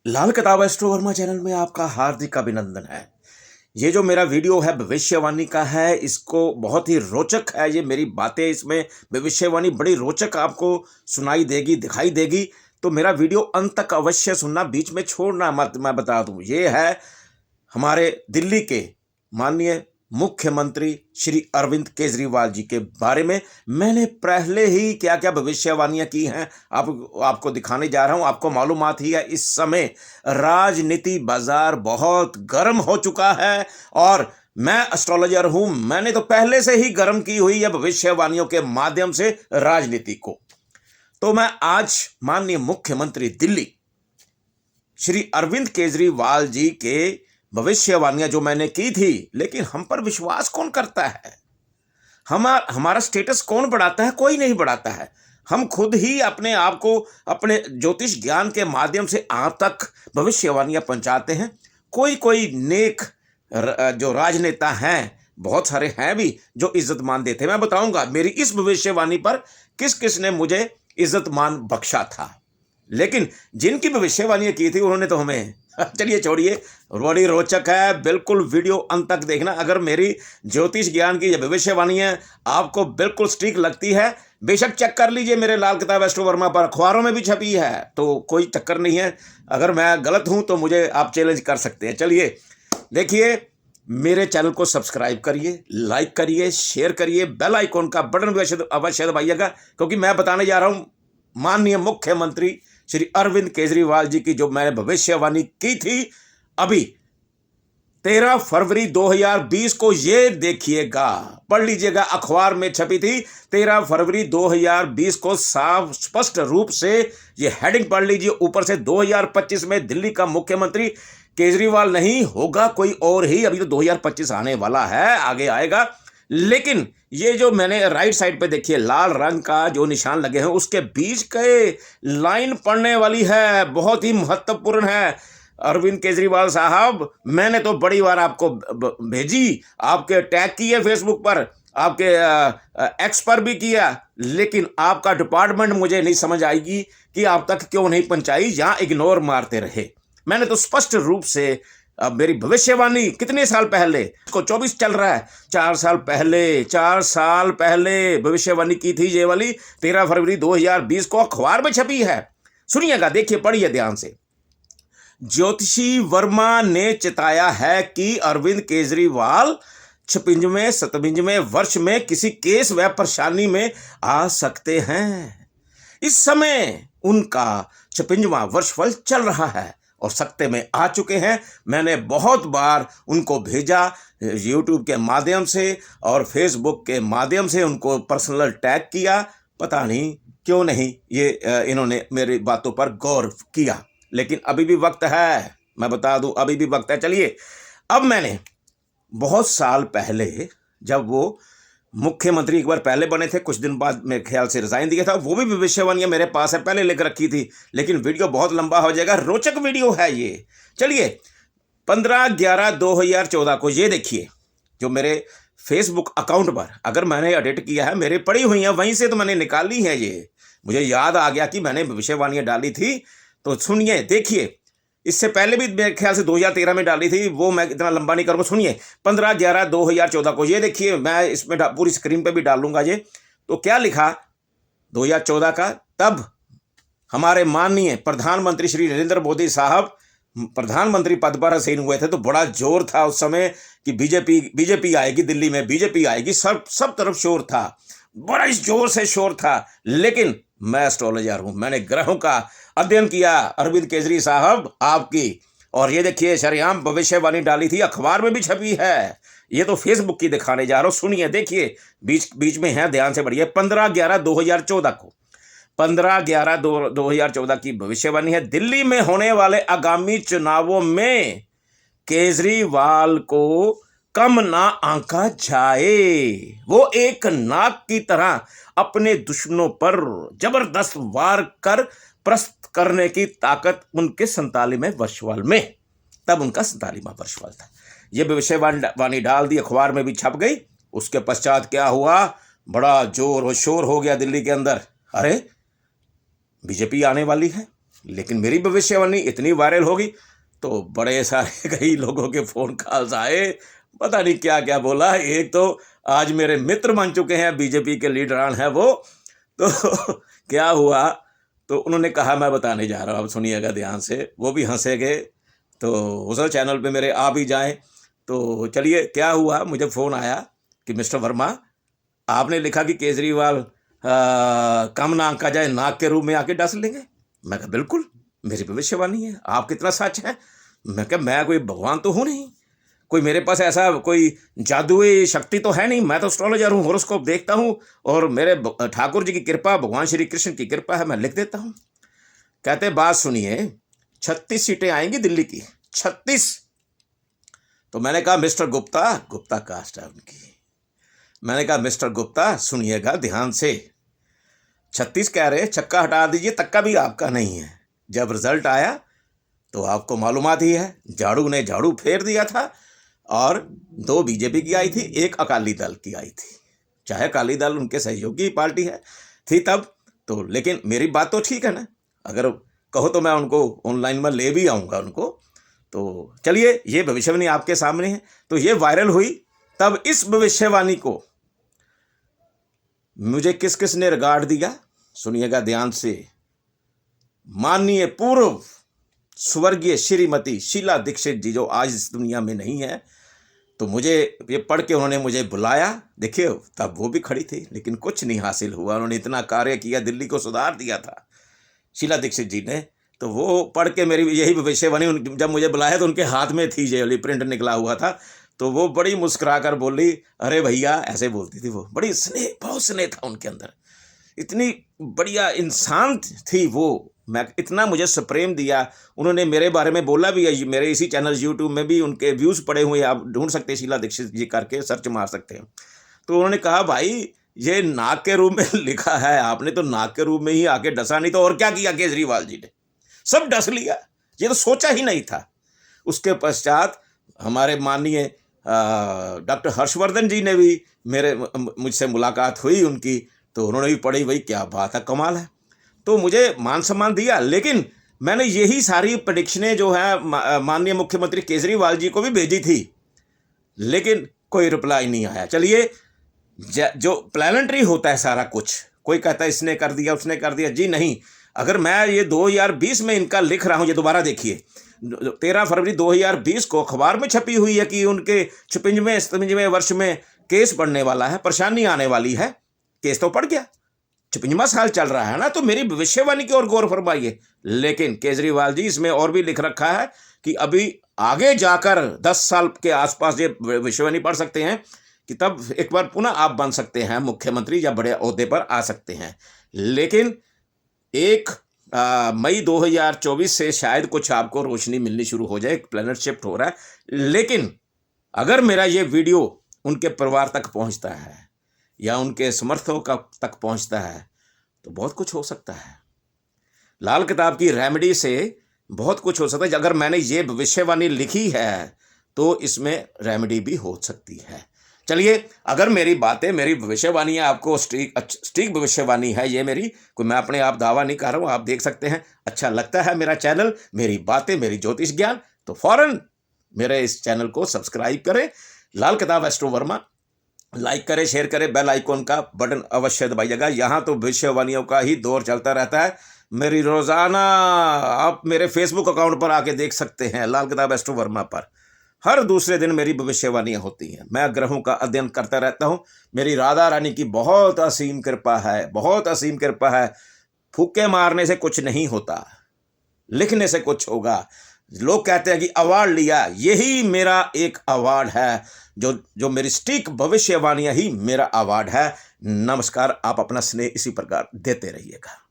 लाल किताब astro Verma channel में आपका हार्दिक अभिनंदन है। ये जो मेरा वीडियो है भविष्यवाणी का है, इसको बहुत ही रोचक है। ये मेरी बातें, इसमें भविष्यवाणी बड़ी रोचक आपको सुनाई देगी, दिखाई देगी। तो मेरा वीडियो अंत तक अवश्य सुनना, बीच में छोड़ना मत। मैं बता दूं, ये है हमारे दिल्ली के माननीय मुख्यमंत्री श्री अरविंद केजरीवाल जी के बारे में। मैंने पहले ही क्या क्या भविष्यवाणियां की हैं आपको दिखाने जा रहा हूं। आपको मालूमात ही है, इस समय राजनीति बाजार बहुत गर्म हो चुका है और मैं एस्ट्रोलॉजर हूं। मैंने तो पहले से ही गर्म की हुई है भविष्यवाणियों के माध्यम से राजनीति को। तो मैं आज माननीय मुख्यमंत्री दिल्ली श्री अरविंद केजरीवाल जी के भविष्यवाणियां जो मैंने की थी, लेकिन हम पर विश्वास कौन करता है? हमारा स्टेटस कौन बढ़ाता है? कोई नहीं बढ़ाता है। हम खुद ही अपने आप को अपने ज्योतिष ज्ञान के माध्यम से आप तक भविष्यवाणियां पहुंचाते हैं। कोई नेक जो राजनेता हैं, बहुत सारे हैं भी, जो इज्जत मान देते हैं। मैं बताऊंगा मेरी इस भविष्यवाणी पर किस किस ने मुझे इज्जत मान बख्शा था। लेकिन जिनकी भविष्यवाणियां की थी उन्होंने तो हमें चलिए छोड़िए, बड़ी रोचक है। बिल्कुल वीडियो अंत तक देखना। अगर मेरी ज्योतिष ज्ञान की भविष्यवाणियां आपको बिल्कुल स्ट्रिक लगती है, बेशक चेक कर लीजिए मेरे लाल किताब एस्ट्रो वर्मा पर, अखबारों में भी छपी है, तो कोई चक्कर नहीं है। अगर मैं गलत हूं तो मुझे आप चैलेंज कर सकते हैं। चलिए देखिए, मेरे चैनल को सब्सक्राइब करिए, लाइक करिए, शेयर करिए, बेल आइकॉन का बटन भी अवश्य दबाइएगा, क्योंकि मैं बताने जा रहा हूं माननीय मुख्यमंत्री श्री अरविंद केजरीवाल जी की जो मैंने भविष्यवाणी की थी अभी 13 फरवरी 2020 को। ये देखिएगा, पढ़ लीजिएगा, अखबार में छपी थी 13 फरवरी 2020 को। साफ स्पष्ट रूप से ये हेडिंग पढ़ लीजिए ऊपर से। 2025 में दिल्ली का मुख्यमंत्री केजरीवाल नहीं होगा, कोई और ही। अभी तो 2025 आने वाला है, आगे आएगा। लेकिन ये जो मैंने राइट साइड पे देखिए लाल रंग का जो निशान लगे हैं, उसके बीच के लाइन पढ़ने वाली है, बहुत ही महत्वपूर्ण है। अरविंद केजरीवाल साहब, मैंने तो बड़ी बार आपको भेजी, आपके टैग किए फेसबुक पर, आपके एक्स पर भी किया, लेकिन आपका डिपार्टमेंट मुझे नहीं समझ आएगी कि आप तक क्यों नहीं पहुंचाई, या इग्नोर मारते रहे। मैंने तो स्पष्ट रूप से मेरी भविष्यवाणी कितने साल पहले को 24 चल रहा है, 4 साल पहले भविष्यवाणी की थी ये वाली। 13 फरवरी 2020 को अखबार में छपी है। सुनिएगा, देखिए, पढ़िए ध्यान से। ज्योतिषी वर्मा ने चिताया है कि अरविंद केजरीवाल 56वें 57वें वर्ष में किसी केस व परेशानी में आ सकते हैं। इस समय उनका 56वां वर्षफल चल रहा है और सत्ते में आ चुके हैं। मैंने बहुत बार उनको भेजा, यूट्यूब के माध्यम से और फेसबुक के माध्यम से उनको पर्सनल टैग किया। पता नहीं क्यों नहीं ये इन्होंने मेरी बातों पर गौर किया। लेकिन अभी भी वक्त है, मैं बता दूं, अभी भी वक्त है। चलिए, अब मैंने बहुत साल पहले, जब वो मुख्यमंत्री एक बार पहले बने थे, कुछ दिन बाद मेरे ख्याल से रिजाइन दिया था, वो भी भविष्यवाणियां मेरे पास है, पहले लिख रखी थी। लेकिन वीडियो बहुत लंबा हो जाएगा, रोचक वीडियो है ये। चलिए, 15/11/2014 को ये देखिए, जो मेरे फेसबुक अकाउंट पर, अगर मैंने एडिट किया है, मेरे पड़ी हुई है, वहीं से तो मैंने निकाली है। ये मुझे याद आ गया कि मैंने भविष्यवाणियां डाली थी, तो सुनिए, देखिए। इससे पहले भी मेरे ख्याल से 2013 में डाली थी, वो मैं इतना लंबा नहीं करूँगा। सुनिए, 15/11/2014 को ये देखिए, मैं इसमें पूरी स्क्रीन पे भी डालूंगा ये। तो क्या लिखा 2014 का, तब हमारे माननीय प्रधानमंत्री श्री नरेंद्र मोदी साहब प्रधानमंत्री पद पर आसीन हुए थे। तो बड़ा जोर था उस समय कि बीजेपी आएगी, दिल्ली में बीजेपी आएगी, सब तरफ शोर था, बड़ा इस जोर से शोर था। लेकिन मैं एस्ट्रोलॉजर हूं, मैंने ग्रहों का अध्ययन किया, अरविंद केजरी साहब आपकी। और ये देखिए, शरेआम भविष्यवाणी डाली थी, अखबार में भी छपी है। ये तो फेसबुक की दिखाने जा रहा हूं। सुनिए, देखिए, बीच में है, ध्यान से पढ़िए। 15/11/2014 को, 15/11/2014 की भविष्यवाणी है। दिल्ली में होने वाले आगामी चुनावों में केजरीवाल को कम ना आंका जाए। वो एक नाक की तरह अपने दुश्मनों पर जबरदस्त वार कर प्रस्त करने की ताकत उनके 47वें वर्षवाल में, तब उनका 47वां वर्षवाल था। ये भविष्यवाणी डाल दी, अखबार में भी छप गई। उसके पश्चात क्या हुआ, बड़ा जोर और शोर हो गया दिल्ली के अंदर। अरे, बीजेपी आने वाली है, लेकिन मेरी भविष्यवाणी इतनी वायरल होगी तो बड़े सारे कई लोगों के फ़ोन कॉल्स आए, पता नहीं क्या क्या बोला। एक तो आज मेरे मित्र बन चुके हैं, बीजेपी के लीडरान हैं वो, तो क्या हुआ, तो उन्होंने कहा मैं बताने जा रहा हूँ, अब सुनिएगा ध्यान से, वो भी हंसेंगे, तो उस चैनल पे मेरे आ भी जाएं। तो चलिए, क्या हुआ, मुझे फ़ोन आया कि मिस्टर वर्मा, आपने लिखा कि केजरीवाल कम नाक का जाए नाक के रूप में आके डस लेंगे। मैं कहा बिल्कुल, मेरी भविष्यवाणी है, आप कितना सच है। मैं कहा मैं कोई भगवान तो हूँ नहीं, कोई मेरे पास ऐसा कोई जादुई शक्ति तो है नहीं, मैं तो एस्ट्रोलॉजर हूँ, हॉरोस्कोप देखता हूँ और मेरे ठाकुर जी की कृपा, भगवान श्री कृष्ण की कृपा है, मैं लिख देता हूँ। कहते बात सुनिए, 36 सीटें आएंगी दिल्ली की, 36। तो मैंने कहा मिस्टर गुप्ता, गुप्ता कास्ट है उनकी, मैंने कहा मिस्टर गुप्ता सुनिएगा ध्यान से, 36 कह रहे, छक्का हटा दीजिए, तक्का भी आपका नहीं है। जब रिजल्ट आया तो आपको मालूमात ही है, झाड़ू ने झाड़ू फेर दिया था और 2 बीजेपी की आई थी, 1 अकाली दल की आई थी। चाहे अकाली दल उनके सहयोगी पार्टी है थी तब तो, लेकिन मेरी बात तो ठीक है ना, अगर कहो तो मैं उनको ऑनलाइन में ले भी आऊँगा उनको। तो चलिए, ये भविष्यवाणी आपके सामने है। तो ये वायरल हुई, तब इस भविष्यवाणी को मुझे किस किस ने रिगार्ड दिया, सुनिएगा ध्यान से। माननीय पूर्व स्वर्गीय श्रीमती शीला दीक्षित जी, जो आज इस दुनिया में नहीं है, तो मुझे ये पढ़ के उन्होंने मुझे बुलाया। देखिए, तब वो भी खड़ी थी, लेकिन कुछ नहीं हासिल हुआ। उन्होंने इतना कार्य किया, दिल्ली को सुधार दिया था शीला दीक्षित जी ने। तो वो पढ़ के मेरी यही भविष्यवाणी, जब मुझे बुलाया तो उनके हाथ में थी, ये प्रिंट निकला हुआ था। तो वो बड़ी मुस्कुरा कर बोली, अरे भैया, ऐसे बोलती थी वो, बड़ी स्नेह, बहुत स्नेह था उनके अंदर, इतनी बढ़िया इंसान थी वो। मैं इतना मुझे प्रेम दिया उन्होंने, मेरे बारे में बोला भी है, मेरे इसी चैनल यूट्यूब में भी उनके व्यूज़ पड़े हुए, आप ढूंढ सकते हैं, शीला दीक्षित जी करके सर्च मार सकते हैं। तो उन्होंने कहा भाई, ये नाक के रूप में लिखा है, आपने तो नाक के रूप में ही आके डसा, नहीं तो और क्या किया केजरीवाल जी ने, सब डस लिया, ये तो सोचा ही नहीं था। उसके पश्चात हमारे माननीय डॉक्टर हर्षवर्धन जी ने भी मुझसे मुलाकात हुई उनकी, तो उन्होंने भी पढ़ी, भाई क्या बात है, कमाल है। तो मुझे मान सम्मान दिया, लेकिन मैंने यही सारी प्रेडिक्शनें जो है माननीय मुख्यमंत्री केजरीवाल जी को भी भेजी थी, लेकिन कोई रिप्लाई नहीं आया। चलिए, जो प्लानिटरी होता है सारा कुछ, कोई कहता है इसने कर दिया, उसने कर दिया, जी नहीं। अगर मैं ये 2020 में इनका लिख रहा हूँ, ये दोबारा देखिए, 13 फरवरी 2020 को अखबार में छपी हुई है कि उनके 56वें वर्ष में केस बढ़ने वाला है, परेशानी आने वाली है। केस तो पड़ गया, 56वां साल चल रहा है ना, तो मेरी भविष्यवाणी की ओर गौर फरमाइए। लेकिन केजरीवाल जी, इसमें और भी लिख रखा है कि अभी आगे जाकर 10 साल के आसपास ये भविष्यवाणी पढ़ सकते हैं कि तब एक बार पुनः आप बन सकते हैं मुख्यमंत्री या बड़े ओहदे पर आ सकते हैं। लेकिन 1 मई 2024 से शायद कुछ आपको रोशनी मिलनी शुरू हो जाए, प्लैनेट शिफ्ट हो रहा है। लेकिन अगर मेरा ये वीडियो उनके परिवार तक पहुंचता है या उनके समर्थकों तक पहुंचता है तो बहुत कुछ हो सकता है। लाल किताब की रेमेडी से बहुत कुछ हो सकता है। अगर मैंने ये भविष्यवाणी लिखी है तो इसमें रेमेडी भी हो सकती है। चलिए, अगर मेरी बातें, मेरी भविष्यवाणी आपको स्टीक भविष्यवाणी है ये मेरी, कोई मैं अपने आप दावा नहीं कर रहा हूँ, आप देख सकते हैं, अच्छा लगता है मेरा चैनल, मेरी बातें, मेरी ज्योतिष ज्ञान, तो फौरन मेरे इस चैनल को सब्सक्राइब करें, लाल किताब एस्ट्रो वर्मा, लाइक करें, शेयर करें, बेल आइकॉन का बटन अवश्य दबाइएगा। यहाँ तो भविष्यवाणियों का ही दौर चलता रहता है। मेरी रोज़ाना आप मेरे फेसबुक अकाउंट पर आके देख सकते हैं, लाल किताब एस्ट्रो वर्मा पर हर दूसरे दिन मेरी भविष्यवाणियाँ होती हैं। मैं ग्रहों का अध्ययन करता रहता हूँ। मेरी राधा रानी की बहुत असीम कृपा है, बहुत असीम कृपा है। फूके मारने से कुछ नहीं होता, लिखने से कुछ होगा। लोग कहते हैं कि अवार्ड लिया, यही मेरा एक अवार्ड है, जो मेरी स्टीक भविष्यवाणियाँ ही मेरा अवार्ड है। नमस्कार, आप अपना स्नेह इसी प्रकार देते रहिएगा।